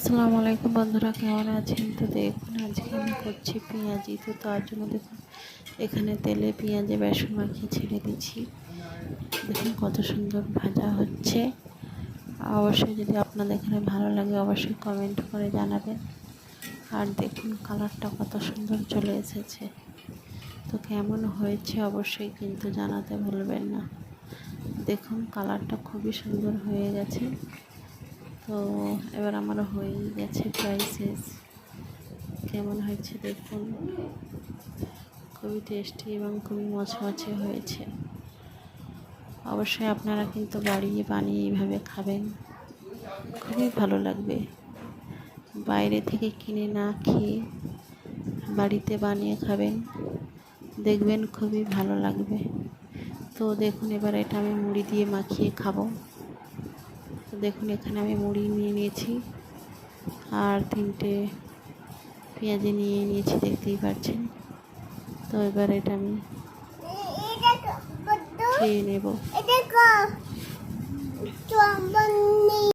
আসসালামু আলাইকুম বন্ধুরা, কেমন আছেন? তো দেখুন আজকে আমি করছি পেঁয়াজি। তো তার জন্য দেখুন এখানে তেলে পেঁয়াজে বেসন মাখিয়ে ছেড়ে দিচ্ছি। দেখুন কত সুন্দর ভাজা হচ্ছে। অবশ্যই যদি আপনাদের এখানে ভালো লাগে অবশ্যই কমেন্ট করে জানাবেন। আর দেখুন কালারটা কত সুন্দর চলে এসেছে। তো কেমন হয়েছে অবশ্যই কিন্তু জানাতে ভুলবেন না। দেখুন কালারটা খুবই সুন্দর হয়ে গেছে। তো এবার আমার হয়েই গেছে প্রায় শেষ। কেমন হয়েছে দেখুন, খুবই টেস্টি এবং খুবই মচমচে হয়েছে। অবশ্যই আপনারা কিন্তু বানিয়ে এইভাবে খাবেন, খুবই ভালো লাগবে। বাইরে থেকে কিনে না খেয়ে বাড়িতে বানিয়ে খাবেন, দেখবেন খুবই ভালো লাগবে। তো দেখুন এবার এটা আমি মুড়ি দিয়ে মাখিয়ে খাবো। তো দেখুন এখানে আমি মুড়ি নিয়ে নিয়েছি আর 3টে পেঁয়াজি নিয়ে নিয়েছি, দেখতেই পাচ্ছেন। তো এবার এটা আমি খেয়ে নেব।